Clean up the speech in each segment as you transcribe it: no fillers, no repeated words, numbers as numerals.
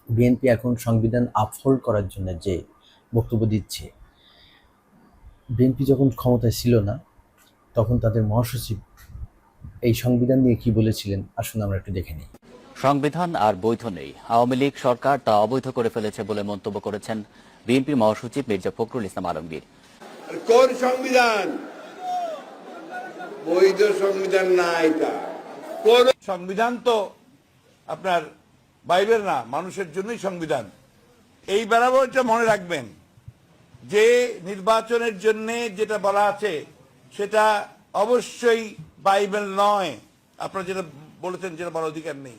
BNP এখন সংবিধান uphold করার জন্য যে বক্তব্য দিচ্ছে, বিএনপি যখন ক্ষমতায় ছিল না তখন তাদের মহাসচিব এই সংবিধান নিয়ে কি বলেছিলেন, আসুন আমরা একটু দেখে নিই। সংবিধান আর বৈধ নেই, আওয়ামী লীগ সরকার তা অবৈধ করে ফেলেছে বলে মন্তব্য করেছেন বিএনপির মহাসচিব মির্জা ফখরুল ইসলাম আলমগীর। কোন সংবিধান? বৈধ সংবিধান না এটা। কোন সংবিধান তো আপনার বাইবেল না, মানুষের জন্যই সংবিধান। এই বরাবর এটা মনে রাখবেন যে নির্বাচনের জন্য যেটা বলা আছে সেটা অবশ্যই বাইবেল নয়। আপনারা যেটা বলেছেন যেটা বলার অধিকার নেই,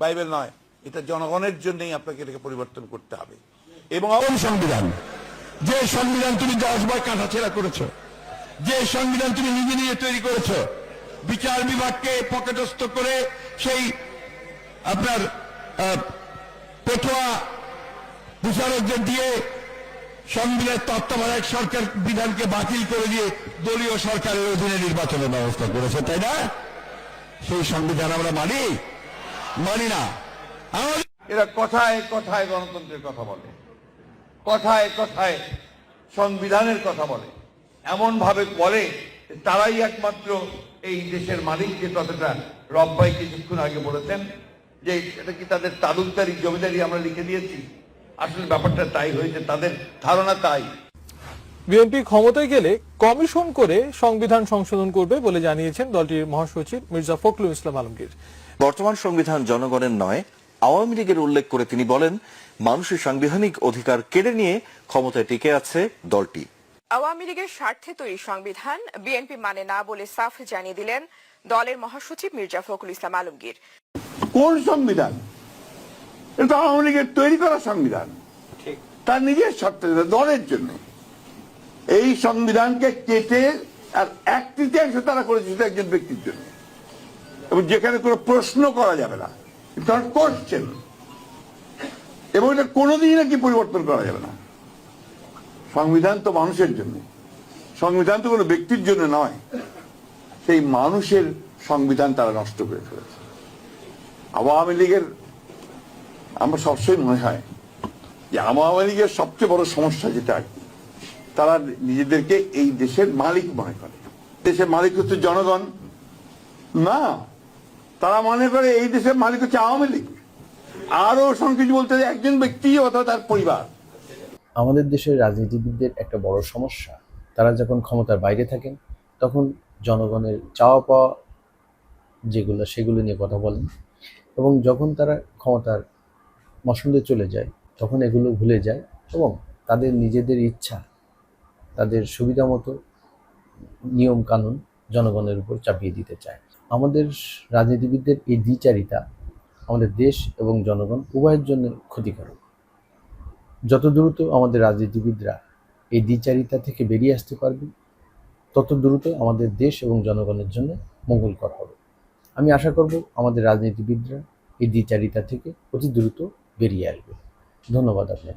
বাইবেল নয়, এটা জনগণের জন্যই আপনাকে এটাকে পরিবর্তন করতে হবে। এবং সংবিধান, যে সংবিধান তুমি 10 বার কাটাছেঁড়া করেছো, যে সংবিধান তুমি নিজে নিজে তৈরি করেছো, বিচার বিভাগকে পকেটস্থ করে সেই আপনার পেটোয়া বিচারকদের দিয়ে সংবিধানের তত্ত্বাবধায়ক সরকার বিধানকে বাতিল করে দিয়ে দলীয় সরকারের অধীনে নির্বাচনের ব্যবস্থা করেছে, তাই না? সেই সংবিধান আমরা মানি না। এরা কথায় কথায় গণতন্ত্রের কথা বলে, কথায় কথায় সংবিধানের কথা বলে, এমন ভাবে বলে তারাই একমাত্র এই দেশের মালিক। যে কথাটা রব ভাই কিছুক্ষণ আগে বলেছেন যে এটা কি তাদের তালুকদারি জমিদারি আমরা লিখে দিয়েছি, আসলে ব্যাপারটা তাই হয়েছে, তাদের ধারণা তাই। বিএনপি ক্ষমতায় গেলে কমিশন করে সংবিধান সংশোধন করবে বলে জানিয়েছেন দলটির মহাসচিব মির্জা ফখরুল ইসলাম আলমগীর। বর্তমান সংবিধান জনগণের নয়, আওয়ামী লীগের উল্লেখ করে তিনি বলেন, মানুষের সাংবিধানিক অধিকার কেড়ে নিয়ে ক্ষমতায় টিকে আছে দলটি। আওয়ামী লীগের স্বার্থে তৈরি সংবিধান বিএনপি মানে না বলে সাফ জানিয়ে দিলেন দলের মহাসচিব মির্জা ফখরুল ইসলাম আলমগীর। কোন সংবিধান? এটা আওয়ামী লীগের তৈরি করা সংবিধান, তার নিজের স্বার্থে, দলের জন্য। এই সংবিধানকে কেটে আর 1/3 তারা করেছে শুধু একজন ব্যক্তির জন্য, এবং যেখানে কোনো প্রশ্ন করা যাবে না, কোশ্চেন, এবং এটা কোনোদিনই নাকি পরিবর্তন করা যাবে না। সংবিধান তো মানুষের জন্য, সংবিধান তো কোনো ব্যক্তির জন্য নয়। সেই মানুষের সংবিধান তারা নষ্ট করে ফেলেছে। আওয়ামী লীগের আমার সবসময় মনে হয় যে আওয়ামী লীগের সবচেয়ে বড় সমস্যা যেটা, তারা নিজেদেরকে এই দেশের মালিক মনে করে। দেশের মালিক হচ্ছে জনগণ না, তারা মনে করে এই দেশের মালিক হচ্ছে আওয়ামী লীগ। আরো সংক্ষিপ্ত বলতে একজন ব্যক্তি অথবা তার পরিবার। আমাদের দেশের রাজনীতিবিদদের একটা বড় সমস্যা, তারা যখন ক্ষমতার বাইরে থাকেন তখন জনগণের চাওয়া পাওয়া যেগুলো সেগুলো নিয়ে কথা বলেন, এবং যখন তারা ক্ষমতার মসনদে চলে যায় তখন এগুলো ভুলে যায় এবং তাদের নিজেদের ইচ্ছা, তাদের সুবিধা মতো নিয়ম কানুন জনগণের উপর চাপিয়ে দিতে চায়। আমাদের রাজনীতিবিদদের এই দ্বিচারিতা আমাদের দেশ এবং জনগণ উভয়ের জন্য ক্ষতিকারক। যত দ্রুত আমাদের রাজনীতিবিদরা এই দ্বিচারিতা থেকে বেরিয়ে আসতে পারবে, তত দ্রুত আমাদের দেশ এবং জনগণের জন্য মঙ্গলকর হবে। আমি আশা করব আমাদের রাজনীতিবিদরা এই দ্বিচারিতা থেকে অতি দ্রুত বেরিয়ে আসবে। ধন্যবাদ আপনাকে।